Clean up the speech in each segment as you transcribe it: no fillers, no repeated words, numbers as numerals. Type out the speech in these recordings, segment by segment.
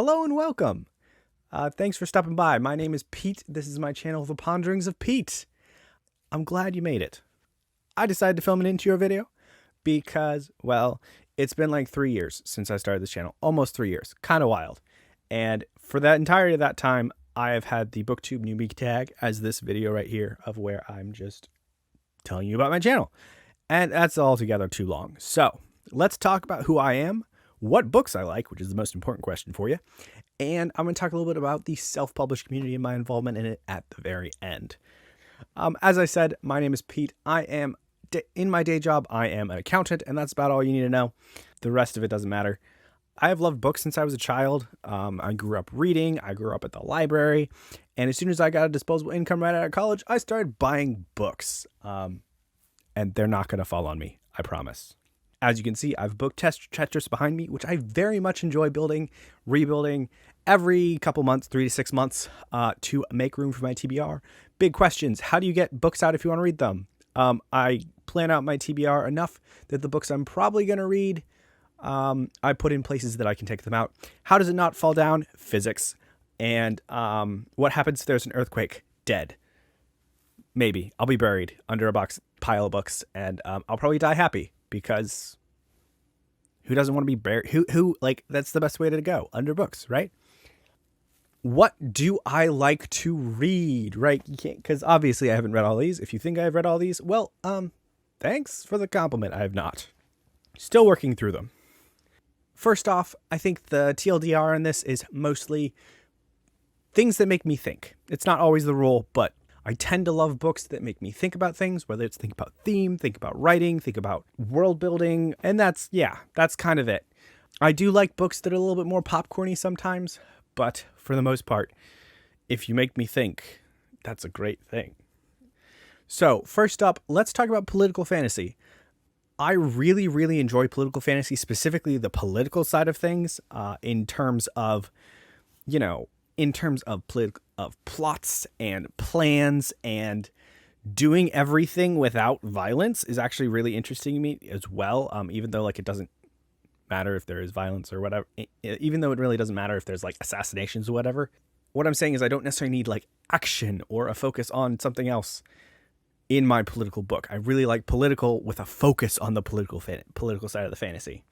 Hello and welcome. Thanks for stopping by. My name is Pete. This is my channel, The Ponderings of Pete. I'm glad you made it. I decided to film an intro video because, well, it's been like 3 years since I started this channel. Almost 3 years. Kind of wild. And for that entirety of that time, I have had the BookTube newbie tag as this video right here of where I'm just telling you about my channel. And that's altogether too long. So let's talk about who I am, what books I like, which is the most important question for you. And I'm going to talk a little bit about the self-published community and my involvement in it at the very end. As I said, my name is Pete. I am, in my day job, I am an accountant, and that's about all you need to know. The rest of it doesn't matter. I have loved books since I was a child. I grew up reading. I grew up at the library. And as soon as I got a disposable income right out of college, I started buying books. And they're not going to fall on me, I promise. As you can see, I have book Tetris behind me, which I very much enjoy building, rebuilding every couple months, 3 to 6 months, to make room for my TBR. Big questions. How do you get books out if you want to read them? I plan out my TBR enough that the books I'm probably going to read, I put in places that I can take them out. How does it not fall down? Physics. And what happens if there's an earthquake? Dead. Maybe. I'll be buried under a pile of books, and I'll probably die happy. Because who doesn't want to be buried? Who like, that's the best way to go, under books, right? What do I like to read, right? You can't, because obviously I haven't read all these. If you think I've read all these, well, thanks for the compliment. I have not. Still working through them. First off, I think the TLDR in this is mostly things that make me think. It's not always the rule, but I tend to love books that make me think about things, whether it's think about theme, think about writing, think about world building. And that's kind of it. I do like books that are a little bit more popcorny sometimes, but for the most part, if you make me think, that's a great thing. So first up, let's talk about political fantasy. I really, really enjoy political fantasy, specifically the political side of things, in terms of plots and plans, and doing everything without violence is actually really interesting to me as well. Even though it doesn't matter if there is violence or whatever, even though it really doesn't matter if there's assassinations or whatever. What I'm saying is I don't necessarily need action or a focus on something else in my political book. I really like political with a focus on the political side of the fantasy.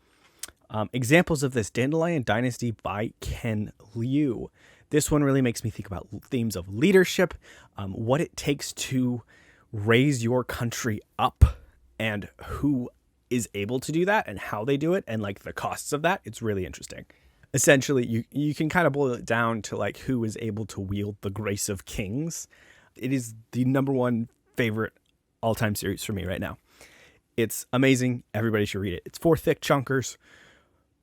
Examples of this: Dandelion Dynasty by Ken Liu. This one really makes me think about themes of leadership, what it takes to raise your country up, and who is able to do that and how they do it, and the costs of that. It's really interesting. Essentially, you can kind of boil it down to who is able to wield the grace of kings. It is the number 1 favorite all-time series for me right now. It's amazing. Everybody should read it. It's for thick chunkers.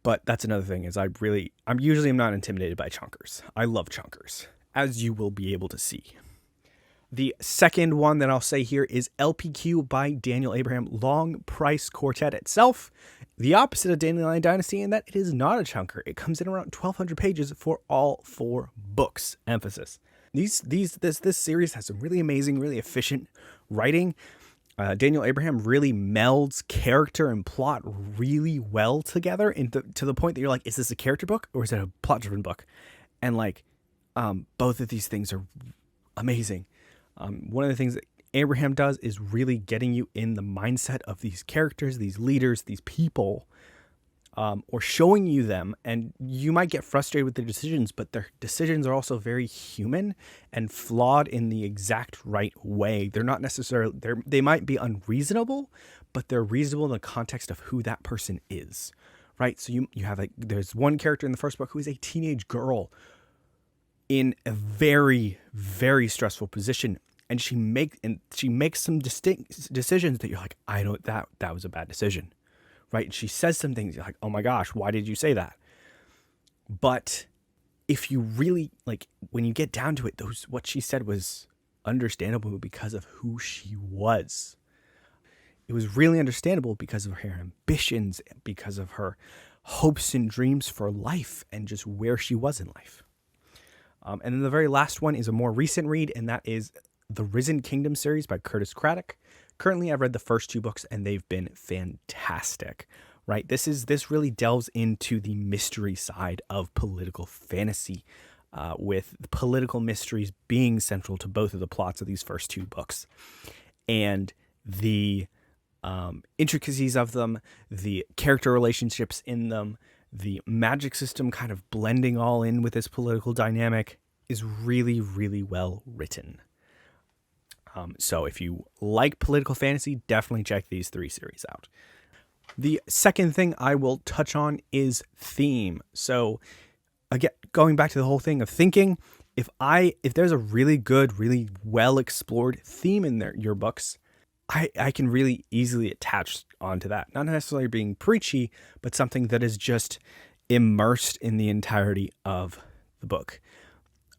But that's another thing, is I'm usually not intimidated by chunkers. I love chunkers, as you will be able to see. The second one that I'll say here is LPQ by Daniel Abraham, Long Price Quartet itself. The opposite of Dandelion Dynasty in that it is not a chunker. It comes in around 1,200 pages for all 4 books. Emphasis. This series has some really amazing, really efficient writing. Daniel Abraham really melds character and plot really well together, to the point that you're like, is this a character book or is it a plot-driven book? And both of these things are amazing. One of the things that Abraham does is really getting you in the mindset of these characters, these leaders, these people, or showing you them, and you might get frustrated with their decisions, but their decisions are also very human and flawed in the exact right way. They're not necessarily, they might be unreasonable, but they're reasonable in the context of who that person is, right? So you have there's one character in the first book who is a teenage girl in a very, very stressful position, and she makes some distinct decisions that you're like, I know that was a bad decision. Right? She says some things you're like, oh my gosh, why did you say that? But if you really when you get down to it, what she said was understandable because of who she was. It was really understandable because of her ambitions, because of her hopes and dreams for life, and just where she was in life. And then the very last one is a more recent read, and that is the Risen Kingdom series by Curtis Craddock. Currently, I've read the first 2 books, and they've been fantastic. right? This really delves into the mystery side of political fantasy, with political mysteries being central to both of the plots of these first two books, and the intricacies of them, the character relationships in them, the magic system kind of blending all in with this political dynamic is really, really well written. So if you like political fantasy, definitely check these 3 series out. The second thing I will touch on is theme. So again, going back to the whole thing of thinking, if there's a really good, really well explored theme in your books, I can really easily attach onto that. Not necessarily being preachy, but something that is just immersed in the entirety of the book.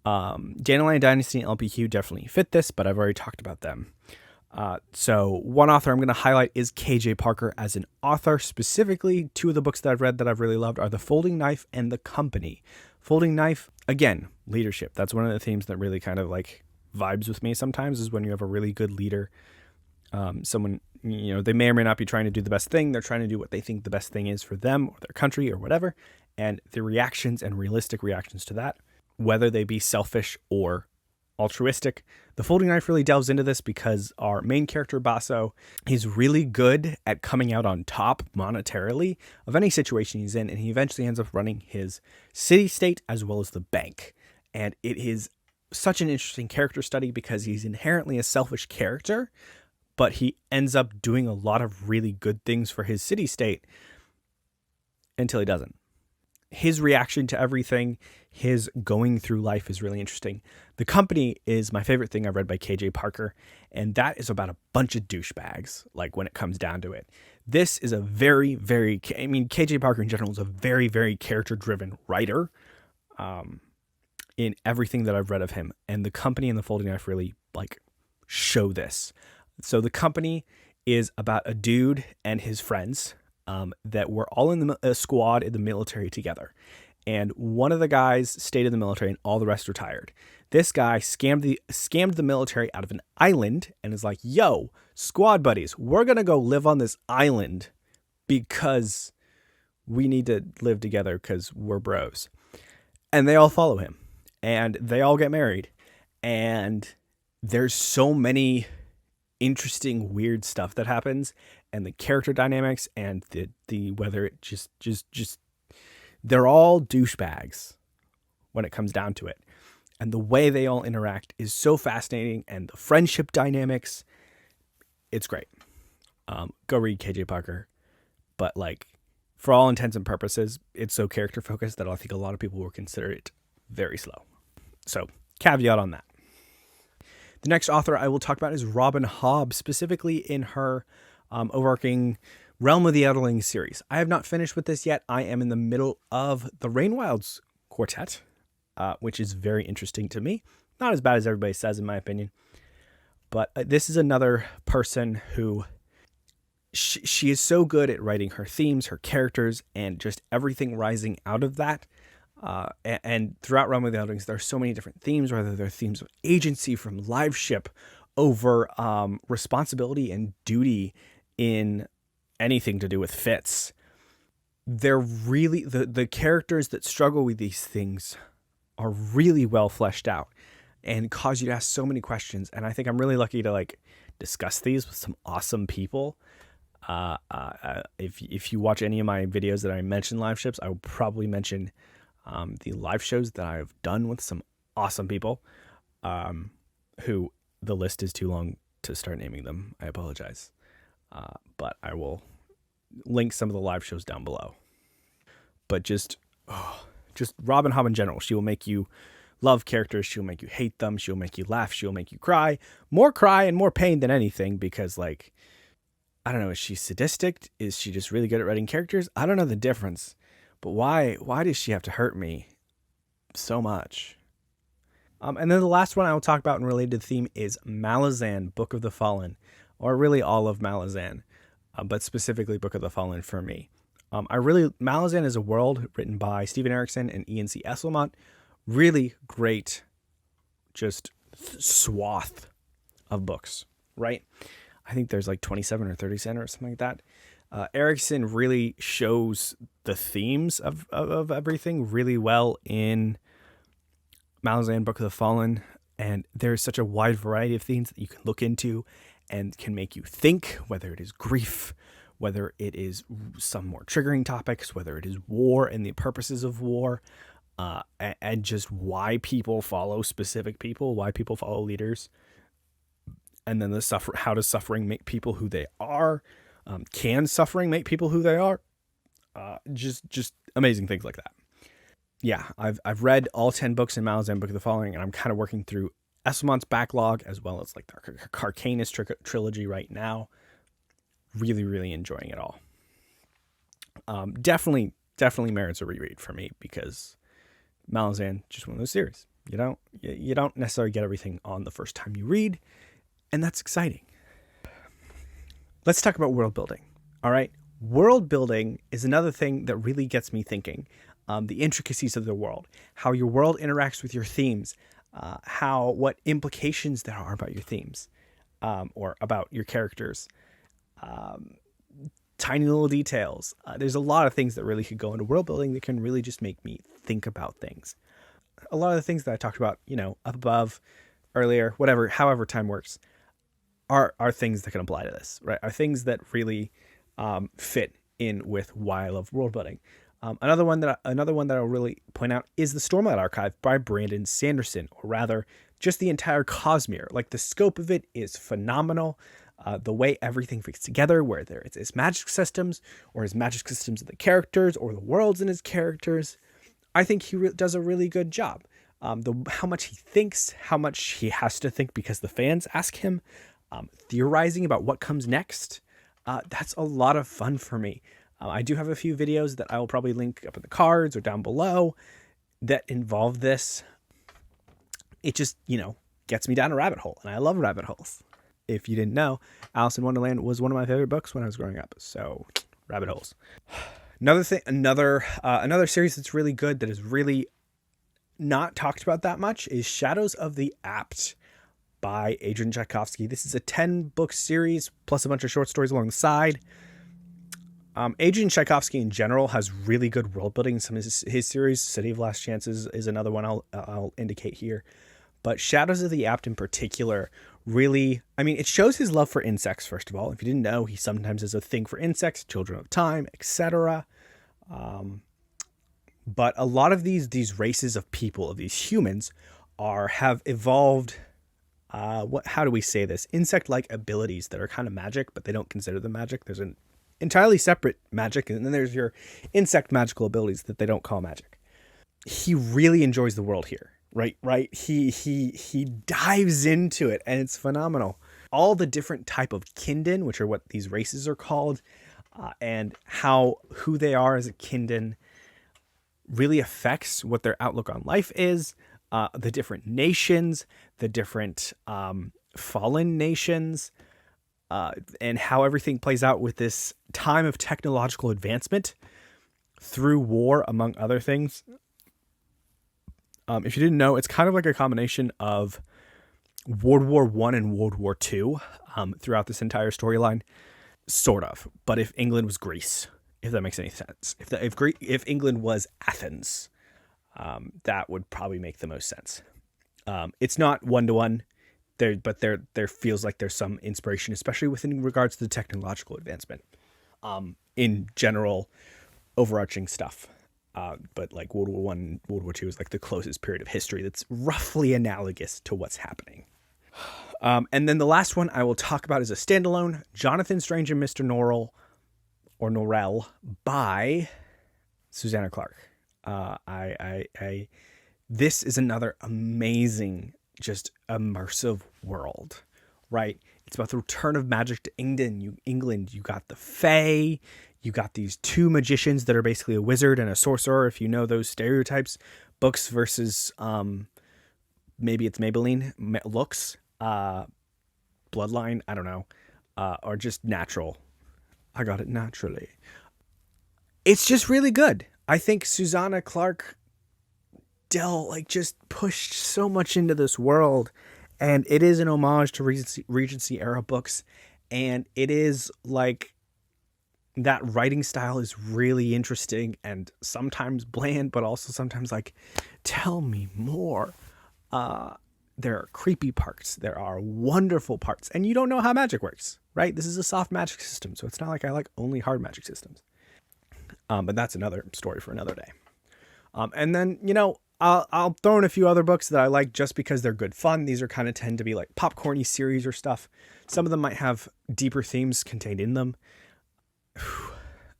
Dandelion Dynasty and LPQ definitely fit this, but I've already talked about them. So one author I'm going to highlight is KJ Parker as an author. Specifically, 2 of the books that I've read that I've really loved are The Folding Knife and The Company. Folding Knife, again, leadership. That's one of the themes that really kind of like vibes with me sometimes, is when you have a really good leader. Someone, they may or may not be trying to do the best thing. They're trying to do what they think the best thing is for them or their country or whatever. And the reactions and realistic reactions to that, whether they be selfish or altruistic. The Folding Knife really delves into this because our main character, Basso, is really good at coming out on top monetarily of any situation he's in, and he eventually ends up running his city-state as well as the bank. And it is such an interesting character study because he's inherently a selfish character, but he ends up doing a lot of really good things for his city-state until he doesn't. His reaction to everything, his going through life is really interesting. The Company is my favorite thing I've read by KJ Parker, and that is about a bunch of douchebags, like when it comes down to it. This is a very, very, KJ Parker in general is a very, very character-driven writer in everything that I've read of him, and The Company and The Folding Knife really show this. So The Company is about a dude and his friends that were all in a squad in the military together. And one of the guys stayed in the military and all the rest retired. This guy scammed the military out of an island and is like, yo, squad buddies, we're going to go live on this island because we need to live together because we're bros. And they all follow him and they all get married. And there's so many interesting, weird stuff that happens, and the character dynamics and the whether it just they're all douchebags when it comes down to it. And the way they all interact is so fascinating, and the friendship dynamics, it's great. Go read KJ Parker. But for all intents and purposes, it's so character focused that I think a lot of people will consider it very slow. So, caveat on that. The next author I will talk about is Robin HOBB, specifically in her overarching Realm of the Elderling series. I have not finished with this yet. I am in the middle of the Rainwilds Quartet, which is very interesting to me. Not as bad as everybody says, in my opinion. But this is another person who she is so good at writing her themes, her characters, and just everything rising out of that. And throughout Realm of the Elderlings, there are so many different themes, whether they're themes of agency from LiveShip over responsibility and duty in anything to do with Fitz. They're really, the characters that struggle with these things are really well fleshed out and cause you to ask so many questions. And I think I'm really lucky to discuss these with some awesome people. If you watch any of my videos that I mention live ships, I will probably mention the live shows that I've done with some awesome people, who the list is too long to start naming them. I apologize. But I will link some of the live shows down below. But just Robin HOBB in general. She will make you love characters. She'll make you hate them. She'll make you laugh. She'll make you cry. More cry and more pain than anything, because I don't know, is she sadistic? Is she just really good at writing characters? I don't know the difference. But why does she have to hurt me so much? And then the last one I will talk about in related theme is Malazan, Book of the Fallen, or really all of Malazan, but specifically Book of the Fallen for me. Malazan is a world written by Steven Erikson and Ian C. Esselmont. Really great, just swath of books, right? I think there's 27 or 30 cents or something like that. Erickson really shows the themes of everything really well in Malazan Book of the Fallen, and there's such a wide variety of themes that you can look into and can make you think, whether it is grief, whether it is some more triggering topics, whether it is war and the purposes of war, and just why people follow specific people, why people follow leaders, and then how does suffering make people who they are? Can suffering make people who they are? Just amazing things like that. Yeah, I've read all 10 books in Malazan Book of the Fallen, and I'm kind of working through Esselmont's backlog as well as like the Carcanus trilogy right now. Really, really enjoying it all. Definitely merits a reread for me, because Malazan, just one of those series. You don't necessarily get everything on the first time you read, and that's exciting. Let's talk about world building. All right, world building is another thing that really gets me thinking. The intricacies of the world, how your world interacts with your themes, what implications there are about your themes, or about your characters. Tiny little details. There's a lot of things that really could go into world building that can really just make me think about things. A lot of the things that I talked about, up above, earlier, however time works, are things that can apply to this, right? Are things that really fit in with why I love world building. Another one that I'll really point out is the Stormlight Archive by Brandon Sanderson, or rather, just the entire Cosmere. Like, the scope of it is phenomenal. The way everything fits together, whether it's his magic systems, or his magic systems of the characters, or the worlds in his characters, I think he does a really good job. How much he thinks, how much he has to think because the fans ask him, theorizing about what comes next. That's a lot of fun for me. I do have a few videos that I will probably link up in the cards or down below that involve this. It just, gets me down a rabbit hole, and I love rabbit holes. If you didn't know, Alice in Wonderland was one of my favorite books when I was growing up. So, rabbit holes. Another series that's really good that is really not talked about that much is Shadows of the Apt by Adrian Tchaikovsky. This is a 10-book series plus a bunch of short stories along the side. Adrian Tchaikovsky in general has really good world building. Some of his series, City of Last Chances, is another one I'll indicate here. But Shadows of the Apt in particular really, it shows his love for insects, first of all. If you didn't know, he sometimes has a thing for insects, Children of Time, etc. But a lot of these races of people, of these humans, have evolved, how do we say this? Insect-like abilities that are kind of magic, but they don't consider them magic. There's an entirely separate magic, and then there's your insect magical abilities that they don't call magic. He really enjoys the world here, right? He dives into it, and it's phenomenal. All the different type of Kindin, which are what these races are called, and who they are as a Kindin really affects what their outlook on life is. The different nations, the different fallen nations, and how everything plays out with this time of technological advancement through war, among other things. If you didn't know, it's kind of like a combination of World War I and World War II throughout this entire storyline, sort of. But if England was Greece, if that makes any sense, if England was Athens, that would probably make the most sense. It's not one-to-one. But there feels like there's some inspiration, especially within regards to the technological advancement, in general, overarching stuff. But like World War I and World War II is like the closest period of history that's roughly analogous to what's happening. And then the last one I will talk about is a standalone, Jonathan Strange and Mr. Norrell by Susanna Clarke. This is another amazing, just immersive world, right? It's about the return of magic to England. You got the Fae. You got these two magicians that are basically a wizard and a sorcerer, if you know those stereotypes. Books versus, maybe it's Maybelline looks, bloodline, I don't know, or just natural. I got it naturally. It's just really good. I think Susanna Clarke just pushed so much into this world, and it is an homage to Regency era books, and it is like that writing style is really interesting and sometimes bland, but also sometimes like, tell me more. There are creepy parts. There are wonderful parts. And you don't know how magic works, right? This is a soft magic system. So it's not like I like only hard magic systems. But that's another story for another day. And then, I'll throw in a few other books that I like just because they're good fun. These are kind of tend to be like popcorny series or stuff. Some of them might have deeper themes contained in them.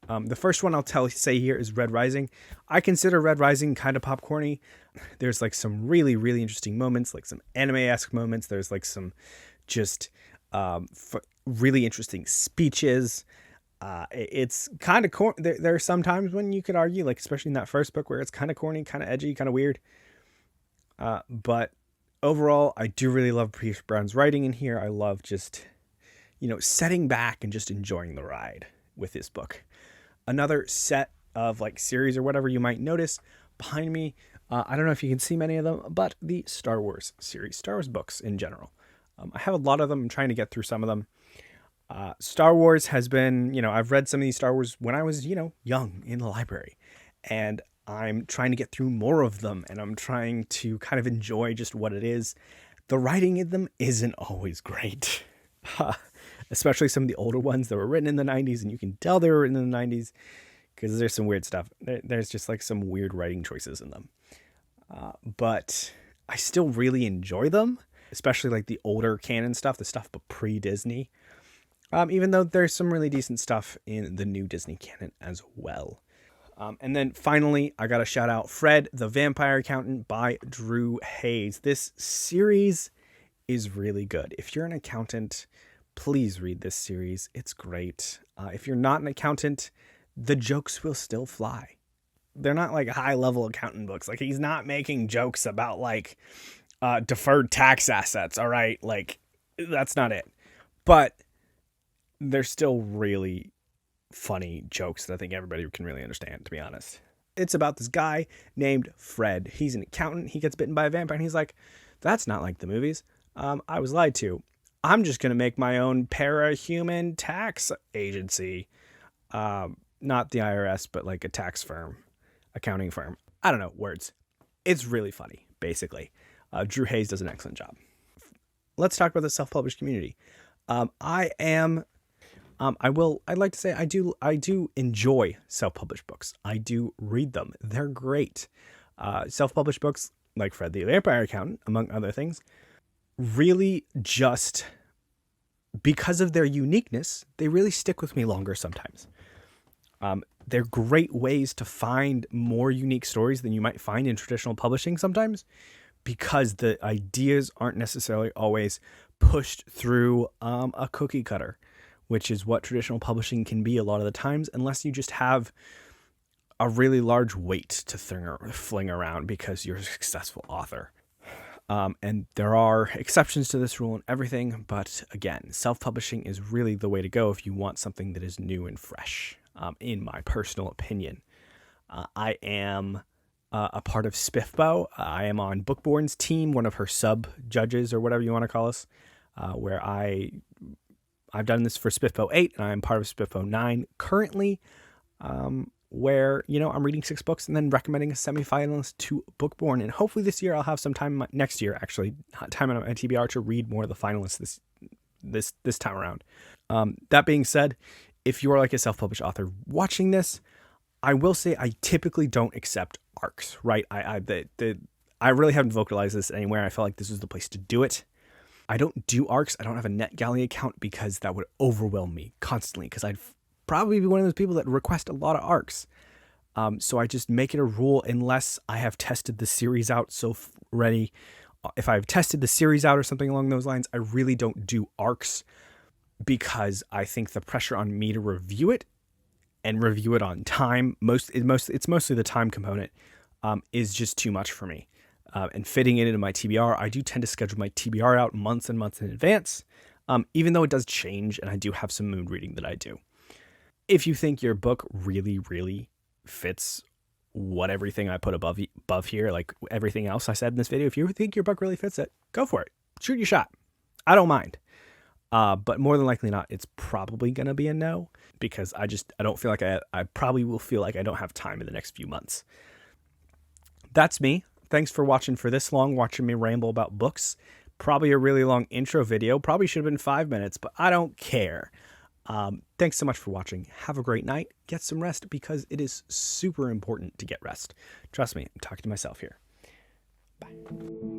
The first one I'll say here is Red Rising. I consider Red Rising kind of popcorny. There's like some really, really interesting moments, like some anime-esque moments. There's like some just really interesting speeches. It's kind of corny. There are some times when you could argue, like especially in that first book, where it's kind of corny, kind of edgy, kind of weird. But overall, I do really love Pierce Brown's writing in here. I love just, setting back and just enjoying the ride with this book. Another set of like series or whatever you might notice behind me. I don't know if you can see many of them, but the Star Wars series, Star Wars books in general. I have a lot of them. I'm trying to get through some of them. Star Wars has been, I've read some of these Star Wars when I was, young in the library, and I'm trying to get through more of them, and I'm trying to kind of enjoy just what it is. The writing in them isn't always great, especially some of the older ones that were written in the 90s, and you can tell they were written in the 90s because there's some weird stuff. There's just like some weird writing choices in them. But I still really enjoy them, especially like the older canon stuff, the stuff but pre-Disney. Even though there's some really decent stuff in the new Disney canon as well. And then finally, I got to shout out Fred, the Vampire Accountant by Drew Hayes. This series is really good. If you're an accountant, please read this series. It's great. If you're not an accountant, the jokes will still fly. They're not like high-level accountant books. Like, he's not making jokes about like deferred tax assets, all right? Like, that's not it. But they're still really funny jokes that I think everybody can really understand, to be honest. It's about this guy named Fred. He's an accountant. He gets bitten by a vampire, and he's like, that's not like the movies. I was lied to. I'm just going to make my own para-human tax agency. Not the IRS, but like a tax firm, accounting firm. I don't know, words. It's really funny, basically. Drew Hayes does an excellent job. Let's talk about the self-published community. I'd like to say I do enjoy self-published books. I do read them. They're great. Self-published books like Fred the Vampire Accountant, among other things, really just because of their uniqueness, they really stick with me longer sometimes. They're great ways to find more unique stories than you might find in traditional publishing sometimes, because the ideas aren't necessarily always pushed through a cookie cutter, which is what traditional publishing can be a lot of the times, unless you just have a really large weight to fling around because you're a successful author. And there are exceptions to this rule and everything, but again, self-publishing is really the way to go if you want something that is new and fresh, in my personal opinion. I am a part of SPIFBO. I am on Bookborn's team, one of her sub-judges or whatever you want to call us, where I've done this for SPIFBO 8, and I'm part of SPIFBO 9 currently, where, I'm reading 6 books and then recommending a semifinalist to Bookborn. And hopefully this year I'll have some time, next year actually, time on my TBR to read more of the finalists this time around. That being said, if you are like a self-published author watching this, I will say I typically don't accept ARCs, right? I really haven't vocalized this anywhere. I felt like this was the place to do it. I don't do ARCs. I don't have a NetGalley account because that would overwhelm me constantly, because I'd probably be one of those people that request a lot of ARCs. So I just make it a rule unless I have tested the series out ready. If I've tested the series out or something along those lines, I really don't do ARCs, because I think the pressure on me to review it and review it on time, it's mostly the time component, is just too much for me. And fitting it into my TBR, I do tend to schedule my TBR out months and months in advance, even though it does change, and I do have some mood reading that I do. If you think your book really, really fits what everything I put above here, like everything else I said in this video, if you think your book really fits it, go for it. Shoot your shot. I don't mind. But more than likely not, it's probably going to be a no, because I don't feel like I probably will feel like I don't have time in the next few months. That's me. Thanks for watching for this long, watching me ramble about books. Probably a really long intro video. Probably should have been 5 minutes, but I don't care. Thanks so much for watching. Have a great night. Get some rest, because it is super important to get rest. Trust me, I'm talking to myself here. Bye.